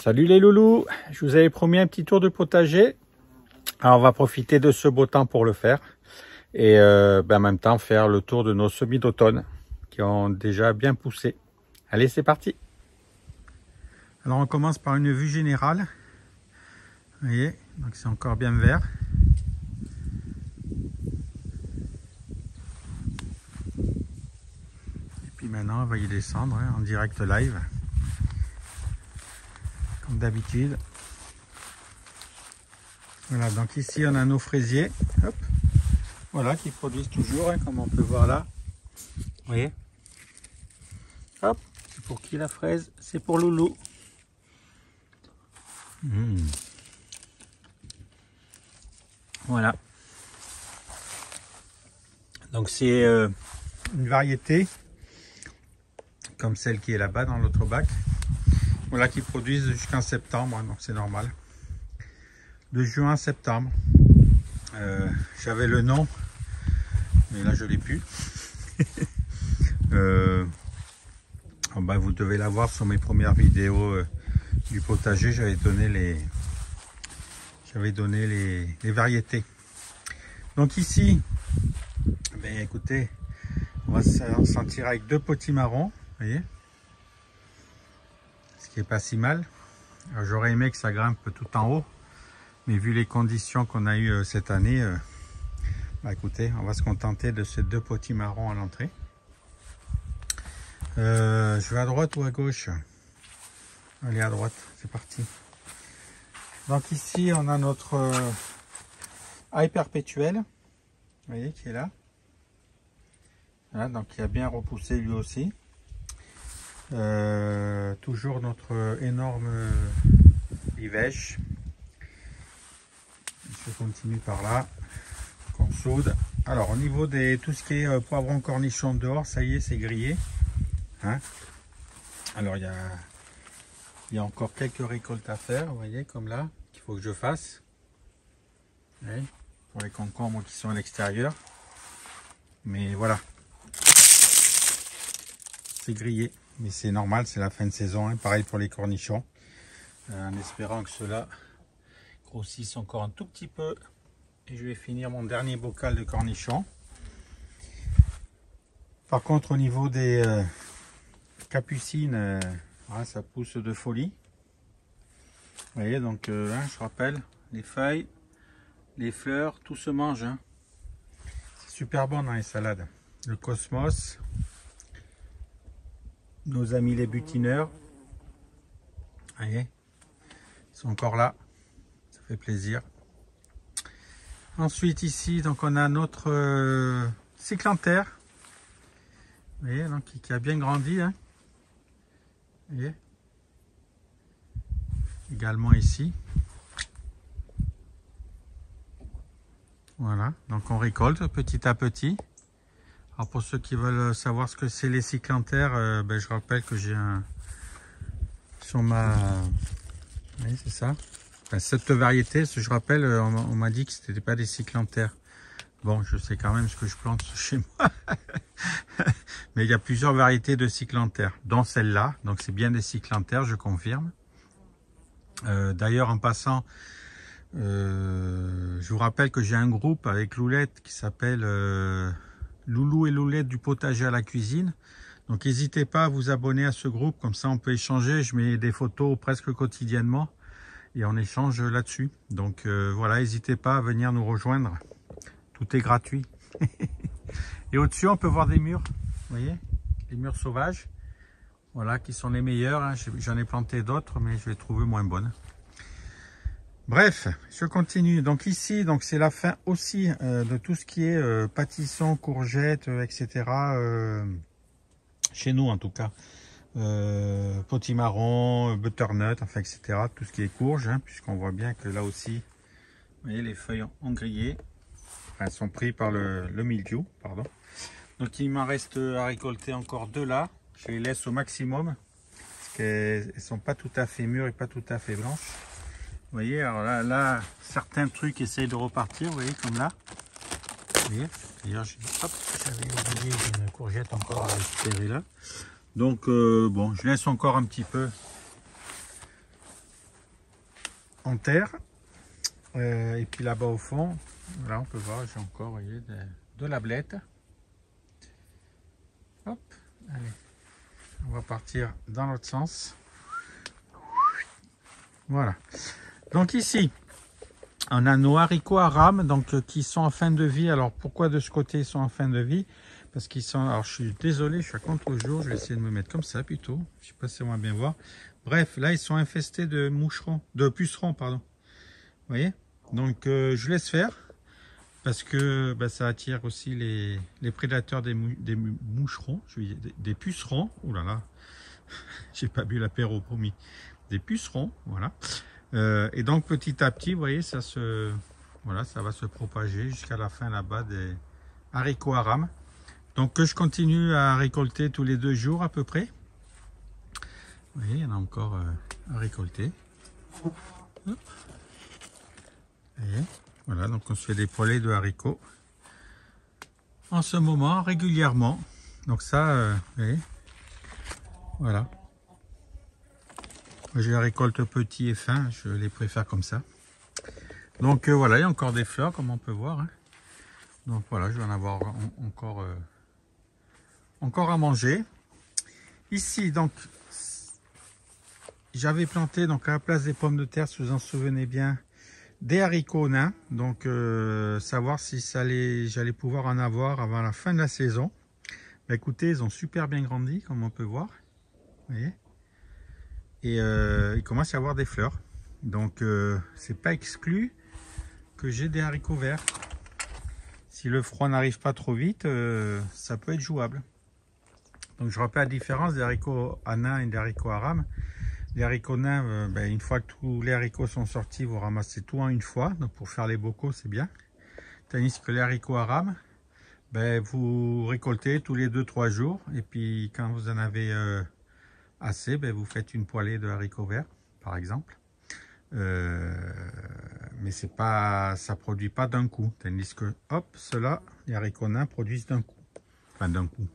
Salut les loulous, je vous avais promis un petit tour de potager. Alors on va profiter de ce beau temps pour le faire. Et en même temps faire le tour de nos semis d'automne qui ont déjà bien poussé. Allez, c'est parti. Alors on commence par une vue générale. Vous voyez, donc c'est encore bien vert. Et puis maintenant on va y descendre en direct live. Comme d'habitude. Voilà, donc ici on a nos fraisiers. Hop. Voilà, qui produisent toujours, comme on peut voir là. Vous voyez? Hop, c'est pour qui la fraise? C'est pour Loulou. Voilà. Donc c'est une variété comme celle qui est là-bas dans l'autre bac. Voilà, qui produisent jusqu'en septembre, donc c'est normal. De juin à septembre. J'avais le nom, mais là je l'ai plus. Vous devez l'avoir sur mes premières vidéos du potager. J'avais donné les variétés. Donc ici, écoutez, on va s'en sentir avec deux potimarrons, vous voyez, ce qui est pas si mal. J'aurais aimé que ça grimpe tout en haut, mais vu les conditions qu'on a eues cette année, écoutez, on va se contenter de ces deux potimarrons à l'entrée. Je vais à droite ou à gauche? Allez, à droite, c'est parti. Donc ici on a notre ail perpétuel, vous voyez, qui est là. Voilà, donc il a bien repoussé lui aussi. Toujours notre énorme livèche. Je continue par là, qu'on soude. Alors au niveau de tout ce qui est poivron cornichon dehors, ça y est, c'est grillé. Alors il y a encore quelques récoltes à faire, vous voyez, comme là, qu'il faut que je fasse. Oui, pour les concombres qui sont à l'extérieur. Mais voilà. C'est grillé. Mais c'est normal, c'est la fin de saison. Pareil pour les cornichons. En espérant que ceux-là grossissent encore un tout petit peu. Et je vais finir mon dernier bocal de cornichons. Par contre, au niveau des capucines, ça pousse de folie. Vous voyez, donc je rappelle, les feuilles, les fleurs, tout se mange. C'est super bon dans les salades. Le cosmos, nos amis les butineurs, vous voyez, ils sont encore là, ça fait plaisir. Ensuite ici, donc on a notre cyclanthère, vous voyez, donc qui a bien grandi. Vous voyez, également ici. Voilà, donc on récolte petit à petit. Alors pour ceux qui veulent savoir ce que c'est les cyclanthères, je rappelle que j'ai un sur ma... Oui, c'est ça. Cette variété, je rappelle, on m'a dit que ce n'était pas des cyclanthères. Bon, je sais quand même ce que je plante chez moi. Mais il y a plusieurs variétés de cyclanthères, dont celle-là. Donc c'est bien des cyclanthères, je confirme. D'ailleurs, en passant, je vous rappelle que j'ai un groupe avec Loulette qui s'appelle Loulou et Loulette du potager à la cuisine. Donc n'hésitez pas à vous abonner à ce groupe, comme ça on peut échanger. Je mets des photos presque quotidiennement et on échange là-dessus. Donc voilà, n'hésitez pas à venir nous rejoindre. Tout est gratuit. Et au-dessus, on peut voir des mûres. Vous voyez, les mûres sauvages. Voilà, qui sont les meilleures. J'en ai planté d'autres, mais je les trouve moins bonnes. Bref, je continue. Donc ici, c'est la fin aussi de tout ce qui est pâtisson, courgettes, etc. Chez nous, en tout cas. Potimarron, butternut, enfin, etc. Tout ce qui est courge, puisqu'on voit bien que là aussi, vous voyez, les feuilles ont grillé. Enfin, elles sont prises par le mildiou, pardon. Donc il m'en reste à récolter encore deux là. Je les laisse au maximum parce qu'elles ne sont pas tout à fait mûres et pas tout à fait blanches. Vous voyez, alors là certains trucs essayent de repartir, vous voyez, comme là. Vous voyez, d'ailleurs j'avais oublié une courgette encore à récupérer là. Donc bon, je laisse encore un petit peu en terre. Et puis là-bas au fond, là on peut voir, j'ai encore, vous voyez, de la blette. Hop, allez, on va partir dans l'autre sens. Voilà. Donc ici, on a nos haricots à rame, donc qui sont en fin de vie. Alors pourquoi de ce côté ils sont en fin de vie? Parce qu'ils sont, alors je suis désolé, je suis à contre-jour, je vais essayer de me mettre comme ça plutôt. Je sais pas si on va bien voir. Bref, là ils sont infestés de moucherons, de pucerons, pardon. Vous voyez? Donc je laisse faire parce que ça attire aussi les prédateurs des moucherons, des pucerons. Ouh là là, j'ai pas bu l'apéro, promis. Des pucerons, voilà. Et donc petit à petit, vous voyez, voilà, ça va se propager jusqu'à la fin là-bas des haricots à rame. Donc je continue à récolter tous les 2 jours à peu près. Vous voyez, il y en a encore à récolter. Hop. Et voilà, donc on se fait des poêlées de haricots en ce moment régulièrement. Donc ça, vous voyez, voilà. Moi, je les récolte petits et fins, je les préfère comme ça. Donc voilà, il y a encore des fleurs comme on peut voir. Hein. Donc voilà, je vais en avoir encore à manger. Ici, donc, j'avais planté donc à la place des pommes de terre, si vous en souvenez bien, des haricots nains. Donc savoir si j'allais pouvoir en avoir avant la fin de la saison. Bah, écoutez, ils ont super bien grandi, comme on peut voir. Vous voyez, et il commence à y avoir des fleurs. Donc c'est pas exclu que j'ai des haricots verts. Si le froid n'arrive pas trop vite, ça peut être jouable. Donc je rappelle la différence des haricots à nains et des haricots à rame. Les haricots nains, une fois que tous les haricots sont sortis, vous ramassez tout en une fois. Donc pour faire les bocaux, c'est bien. Tandis que les haricots à rame, vous récoltez tous les 2-3 jours. Et puis quand vous en avez assez, vous faites une poêlée de haricots verts, par exemple. Mais c'est pas, ça produit pas d'un coup. Tandis que, hop, ceux-là, les haricots nains produisent d'un coup. Enfin d'un coup.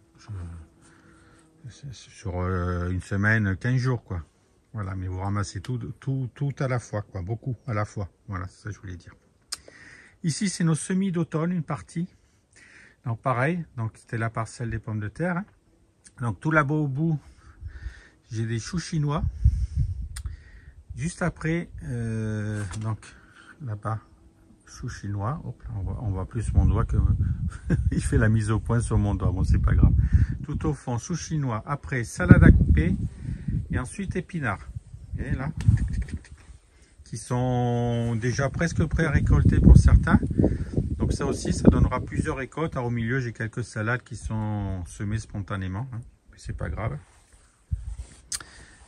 Sur une semaine, 15 jours, quoi. Voilà, mais vous ramassez tout à la fois, quoi. Beaucoup à la fois. Voilà, c'est ça que je voulais dire. Ici, c'est nos semis d'automne, une partie. Donc pareil, donc c'était la parcelle des pommes de terre. Hein. Donc tout là-bas au bout, j'ai des choux chinois. Juste après, donc là-bas, choux chinois. Hop, on voit plus mon doigt que il fait la mise au point sur mon doigt. Bon, c'est pas grave. Tout au fond, choux chinois. Après, salade à couper. Et ensuite, épinards. Et là, qui sont déjà presque prêts à récolter pour certains. Donc ça aussi, ça donnera plusieurs récoltes. Alors au milieu, j'ai quelques salades qui sont semées spontanément. Hein, mais c'est pas grave.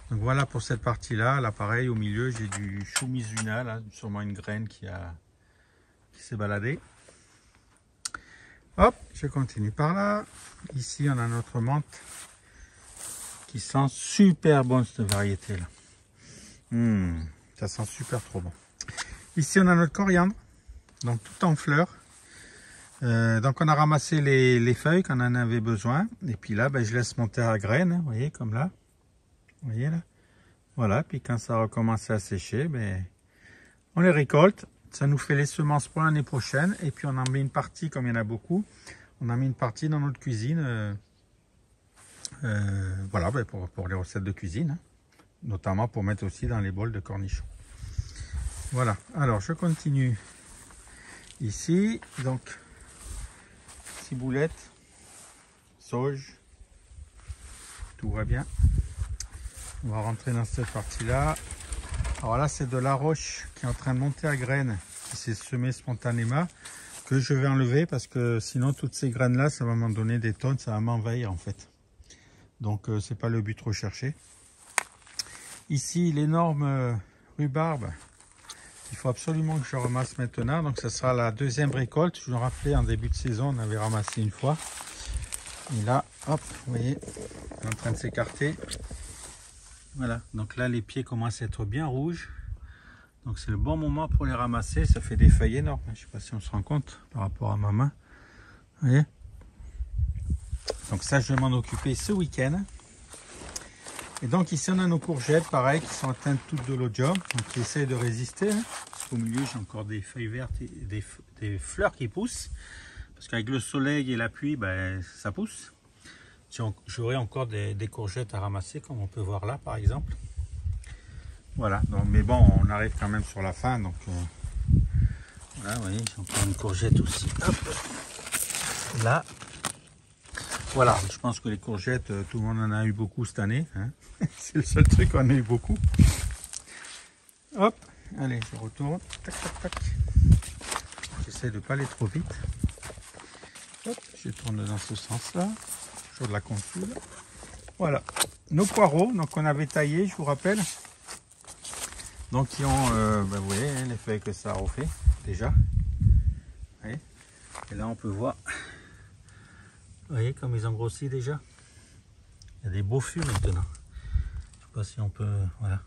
Donc voilà pour cette partie-là. Là, pareil, au milieu, j'ai du chou Mizuna, là, sûrement une graine qui s'est baladée. Hop, je continue par là. Ici, on a notre menthe qui sent super bon, cette variété-là. Ça sent super trop bon. Ici, on a notre coriandre, donc tout en fleurs. Donc, on a ramassé les feuilles quand on en avait besoin. Et puis là, je laisse monter à graines, hein, vous voyez, comme là. Vous voyez là? Voilà, puis quand ça recommence à sécher, on les récolte. Ça nous fait les semences pour l'année prochaine. Et puis on en met une partie, comme il y en a beaucoup, on en met une partie dans notre cuisine. Voilà, pour les recettes de cuisine. Hein. Notamment pour mettre aussi dans les bols de cornichons. Voilà, alors je continue. Ici, donc, ciboulette, sauge, tout va bien. On va rentrer dans cette partie-là. Alors là, c'est de la roche qui est en train de monter à graines, qui s'est semée spontanément, que je vais enlever parce que sinon, toutes ces graines-là, ça va m'en donner des tonnes, ça va m'envahir en fait. Donc, c'est pas le but recherché. Ici, l'énorme rhubarbe, il faut absolument que je ramasse maintenant. Donc, ce sera la deuxième récolte. Je me rappelais, en début de saison, on avait ramassé une fois. Et là, hop, vous voyez, il est en train de s'écarter. Voilà, donc là les pieds commencent à être bien rouges. Donc c'est le bon moment pour les ramasser. Ça fait des feuilles énormes. Je ne sais pas si on se rend compte par rapport à ma main. Vous voyez? Donc ça, je vais m'en occuper ce week-end. Et donc ici on a nos courgettes, pareil, qui sont atteintes toutes de l'oïdium, donc qui essayent de résister. Hein. Parce qu'au milieu j'ai encore des feuilles vertes et des fleurs qui poussent. Parce qu'avec le soleil et la pluie, ben, ça pousse. J'aurai encore des courgettes à ramasser, comme on peut voir là par exemple. Voilà, donc, mais bon, on arrive quand même sur la fin, donc voilà, vous voyez, j'ai encore une courgette aussi. Hop, là. Voilà, je pense que les courgettes, tout le monde en a eu beaucoup cette année. Hein. C'est le seul truc qu'on a eu beaucoup. Hop, allez, je retourne. Tac, tac, tac. J'essaie de ne pas aller trop vite. Hop, je tourne dans ce sens-là. Toujours de la confule. Voilà, nos poireaux, donc on avait taillé, je vous rappelle. Donc qui ont, ben, vous voyez, hein, les feuilles que ça a refait déjà. Vous voyez. Et là on peut voir. Vous voyez comme ils ont grossi déjà. Il y a des beaux fûts maintenant. Je sais pas si on peut... Voilà.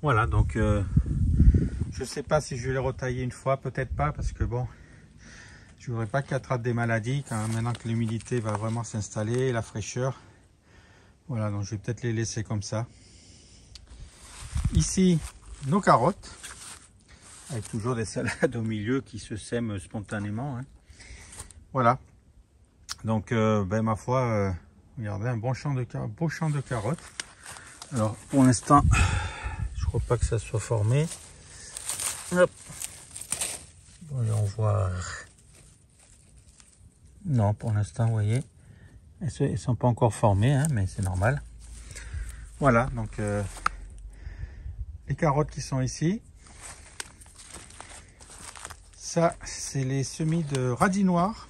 Voilà, donc je sais pas si je vais les retailler une fois, peut-être pas, parce que bon, je voudrais pas qu'ils attrapent des maladies quand maintenant que l'humidité va vraiment s'installer, la fraîcheur. Voilà, donc je vais peut-être les laisser comme ça. Ici, nos carottes, avec toujours des salades au milieu qui se sèment spontanément. Hein. Voilà. Donc, ben, ma foi, regardez, un beau champ de carottes. Alors, pour l'instant, je crois pas que ça soit formé. Hop. Voyons voir. Non, pour l'instant, vous voyez, elles ne sont pas encore formées, hein, mais c'est normal. Voilà, donc les carottes qui sont ici. Ça, c'est les semis de radis noirs.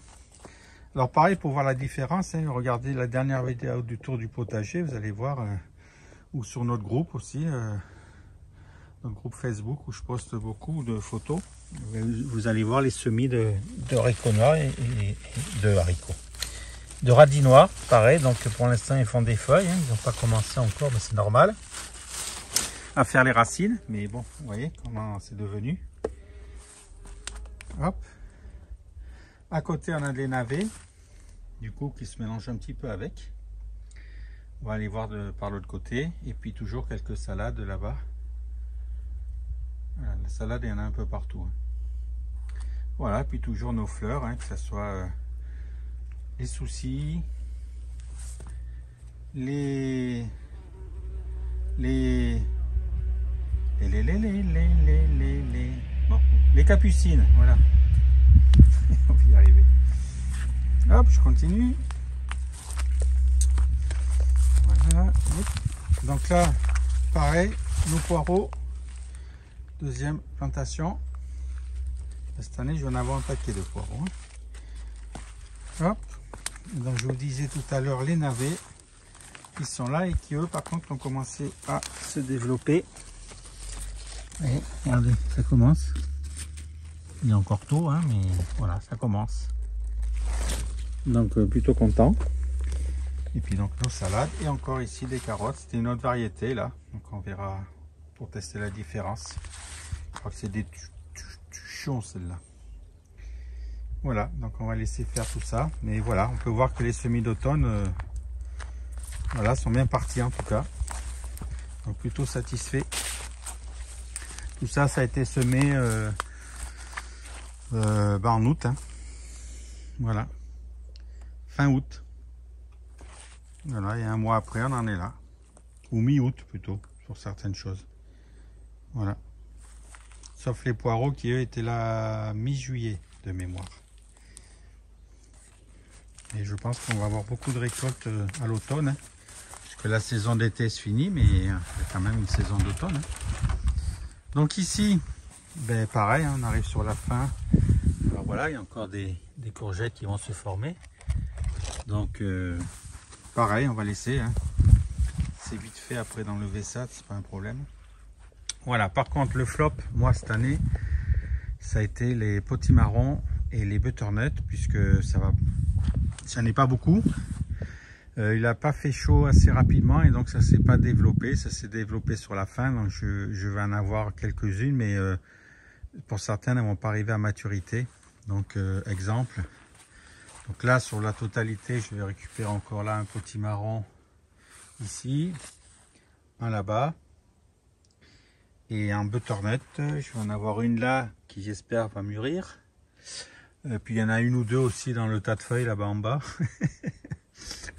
Alors pareil, pour voir la différence, hein, regardez la dernière vidéo du tour du potager, vous allez voir, ou sur notre groupe aussi, notre groupe Facebook où je poste beaucoup de photos. Vous allez voir les semis de haricots noirs et de haricots. De radis noirs, pareil, donc pour l'instant ils font des feuilles, hein, ils n'ont pas commencé encore, mais c'est normal. À faire les racines, mais bon, vous voyez comment c'est devenu. Hop. À côté on a des navets. Du coup qui se mélange un petit peu avec. On va aller voir par l'autre côté. Et puis toujours quelques salades là-bas. Voilà, la salade il y en a un peu partout. Hein. Voilà, puis toujours nos fleurs, hein, que ce soit les soucis, les capucines, voilà. On va y arriver. Hop, je continue. Voilà. Donc là, pareil, nos poireaux. Deuxième plantation. Cette année, je vais en avoir un paquet de poireaux. Hop. Et donc, je vous disais tout à l'heure, les navets qui sont là et qui, eux, par contre, ont commencé à se développer. Et regardez, ça commence. Il est encore tôt, hein, mais voilà, ça commence. Donc plutôt content. Et puis donc nos salades et encore ici des carottes. C'était une autre variété là, donc on verra pour tester la différence. Je crois que c'est des tuchons celle-là. Voilà, donc on va laisser faire tout ça. Mais voilà, on peut voir que les semis d'automne, voilà, sont bien partis en tout cas. Donc plutôt satisfait. Tout ça, ça a été semé en août. Hein. Voilà. Fin août. Voilà, et un mois après, on en est là. Ou mi-août plutôt, sur certaines choses. Voilà. Sauf les poireaux qui, eux, étaient là mi-juillet de mémoire. Et je pense qu'on va avoir beaucoup de récoltes à l'automne. Hein, puisque la saison d'été se finit, mais il y a quand même une saison d'automne. Hein. Donc ici, ben pareil, hein, on arrive sur la fin. Alors voilà, il y a encore des courgettes qui vont se former. Donc pareil, on va laisser. Hein. C'est vite fait après d'enlever ça, c'est pas un problème. Voilà, par contre le flop, moi cette année, ça a été les potimarrons et les butternuts, puisque ça n'est pas beaucoup. Il n'a pas fait chaud assez rapidement et donc ça s'est pas développé, ça s'est développé sur la fin. Donc je vais en avoir quelques-unes, mais pour certaines, elles ne vont pas arriver à maturité. Donc exemple. Donc là, sur la totalité, je vais récupérer encore là un potimarron ici, un là-bas et un butternut. Je vais en avoir une là qui j'espère va mûrir. Puis il y en a une ou deux aussi dans le tas de feuilles là-bas en bas.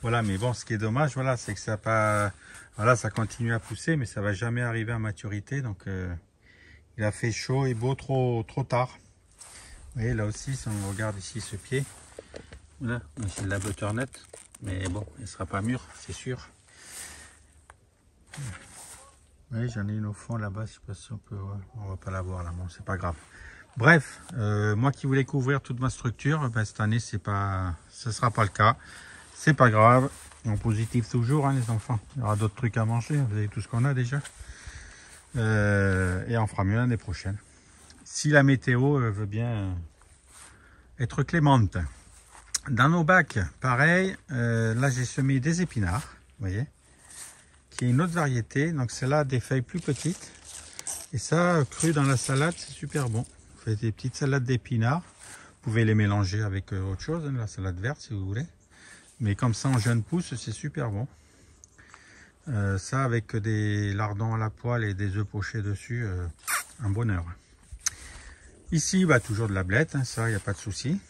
Voilà, mais bon, ce qui est dommage, voilà, c'est que ça pas, voilà, ça continue à pousser, mais ça va jamais arriver à maturité. Donc il a fait chaud et beau trop tard. Vous voyez là aussi, si on regarde ici ce pied, voilà, c'est de la butternut, mais bon, elle sera pas mûre, c'est sûr. Oui, j'en ai une au fond là-bas, je sais pas si on peut, ouais, on va pas la voir là, bon, c'est pas grave. Bref, moi qui voulais couvrir toute ma structure, ben, cette année, ce sera pas le cas. C'est pas grave, en positif toujours, hein, les enfants. Il y aura d'autres trucs à manger, vous avez tout ce qu'on a déjà. Et on fera mieux l'année prochaine. Si la météo veut bien être clémente. Dans nos bacs, pareil, là j'ai semé des épinards, vous voyez, qui est une autre variété. Donc celle-là a des feuilles plus petites. Et ça, cru dans la salade, c'est super bon. Vous faites des petites salades d'épinards. Vous pouvez les mélanger avec autre chose, hein, la salade verte si vous voulez. Mais comme ça, en jeune pousse, c'est super bon. Ça, avec des lardons à la poêle et des œufs pochés dessus, un bonheur. Ici, bah, toujours de la blette, hein, ça, il n'y a pas de souci.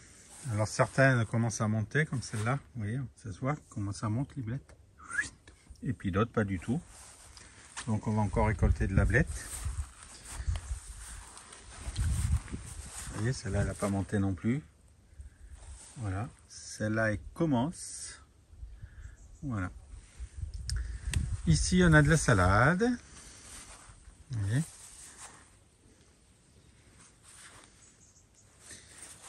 Alors, certaines commencent à monter, comme celle-là. Vous voyez, ça se voit comment ça monte, les blettes. Et puis d'autres, pas du tout. Donc, on va encore récolter de la blette. Vous voyez, celle-là, elle n'a pas monté non plus. Voilà. Celle-là, elle commence. Voilà. Ici, on a de la salade. Vous voyez.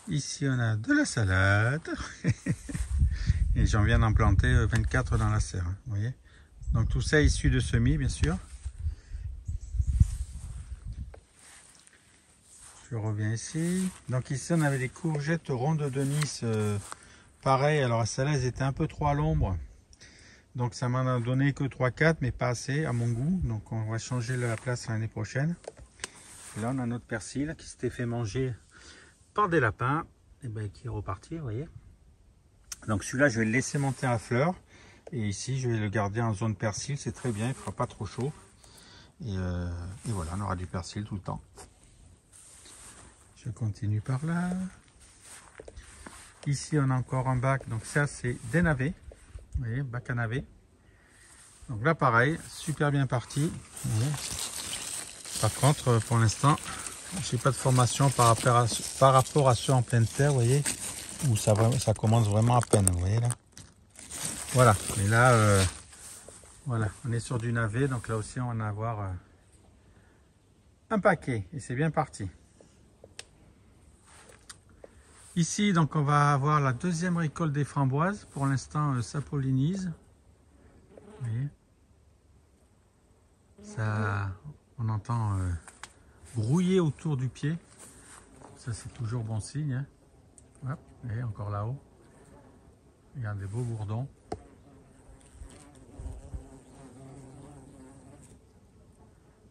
Ici, on a de la salade. Et j'en viens d'en planter 24 dans la serre. Vous voyez. Donc, tout ça est issu de semis, bien sûr. Je reviens ici. Donc, ici, on avait des courgettes rondes de Nice. Pareil, alors celles-là, elles étaient un peu trop à l'ombre. Donc, ça m'en a donné que 3-4, mais pas assez à mon goût. Donc, on va changer la place l'année prochaine. Et là, on a notre persil qui s'était fait manger par des lapins. Et ben, qui est reparti, vous voyez. Donc, celui-là, je vais le laisser monter à fleurs. Et ici, je vais le garder en zone persil. C'est très bien, il ne fera pas trop chaud. Et voilà, on aura du persil tout le temps. Je continue par là. Ici, on a encore un bac. Donc ça, c'est des navets. Vous voyez, bac à navets. Donc là, pareil, super bien parti. Par contre, pour l'instant, je n'ai pas de formation par rapport à ceux en pleine terre, vous voyez, où ça commence vraiment à peine, vous voyez là. Voilà, mais là, voilà, on est sur du navet, donc là aussi, on va en avoir un paquet, et c'est bien parti. Ici, donc, on va avoir la deuxième récolte des framboises. Pour l'instant, ça pollinise. Vous voyez, ça, on entend grouiller autour du pied. Ça, c'est toujours bon signe. Hein. Hop, et encore là-haut. Regarde les beaux bourdons.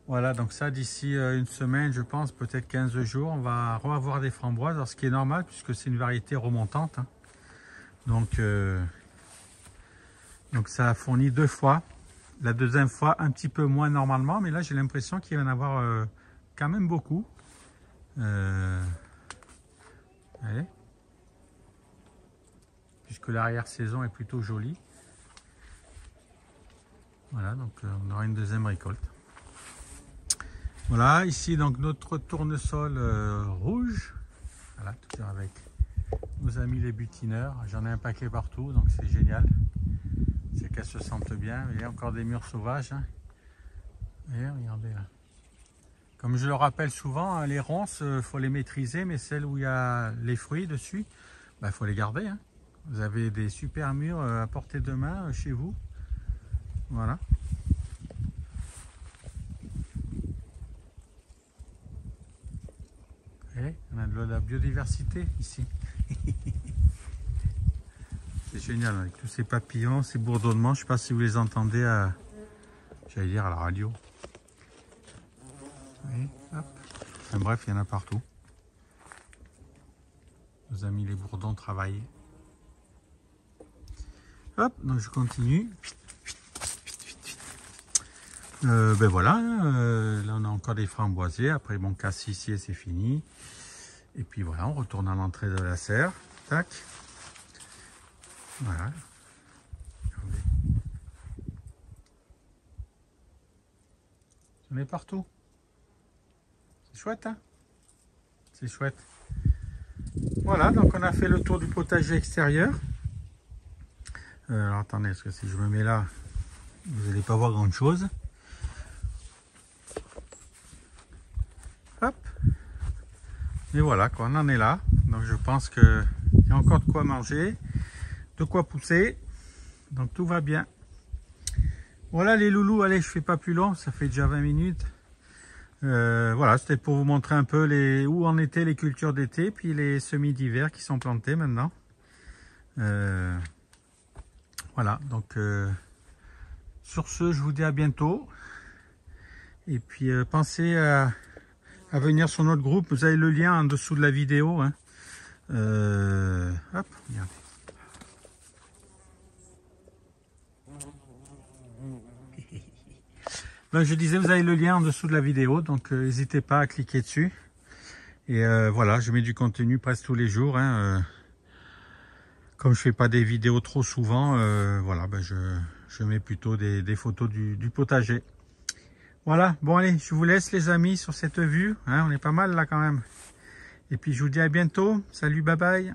Voilà, donc ça, d'ici une semaine, je pense, peut-être 15 jours, on va revoir des framboises. Alors, ce qui est normal, puisque c'est une variété remontante. Hein. Donc ça a fourni 2 fois. La deuxième fois, un petit peu moins normalement, mais là, j'ai l'impression qu'il va y en avoir quand même beaucoup. Allez. Puisque l'arrière-saison est plutôt jolie. Voilà, donc on aura une deuxième récolte. Voilà, ici donc notre tournesol rouge. Voilà, toujours avec nos amis les butineurs. J'en ai un paquet partout, donc c'est génial. C'est qu'elles se sentent bien. Il y a encore des murs sauvages. Hein. Et regardez là. Comme je le rappelle souvent, hein, les ronces, il faut les maîtriser, mais celles où il y a les fruits dessus, il faut les garder. Hein. Vous avez des super murs à portée de main chez vous. Voilà. Et on a de la biodiversité ici. C'est génial avec tous ces papillons, ces bourdonnements. Je ne sais pas si vous les entendez à, j'allais dire à la radio. Et hop. Enfin, bref, il y en a partout. Nos amis les bourdons travaillent. Hop, donc je continue. Ben voilà, là on a encore des framboisiers. Après mon cassissier c'est fini. Et puis voilà, on retourne à l'entrée de la serre. Tac. Voilà. On est partout. C'est chouette, hein? C'est chouette. Voilà, donc on a fait le tour du potager extérieur. Alors attendez, parce que si je me mets là, vous n'allez pas voir grand chose. Hop. Et voilà, quoi, on en est là. Donc je pense qu'il y a encore de quoi manger, de quoi pousser. Donc tout va bien. Voilà les loulous, allez, je fais pas plus long, ça fait déjà 20 minutes. Voilà, c'était pour vous montrer un peu où en étaient les cultures d'été, puis les semis d'hiver qui sont plantés maintenant. Voilà, donc sur ce, je vous dis à bientôt. Et puis pensez à venir sur notre groupe, vous avez le lien en dessous de la vidéo. Hein. Hop, regardez. Ben, je disais, vous avez le lien en dessous de la vidéo, donc n'hésitez pas à cliquer dessus. Et voilà, je mets du contenu presque tous les jours. Hein, comme je fais pas des vidéos trop souvent, voilà, ben je mets plutôt des photos du potager. Voilà, bon allez, je vous laisse les amis sur cette vue. Hein, on est pas mal là quand même. Et puis je vous dis à bientôt. Salut, bye bye.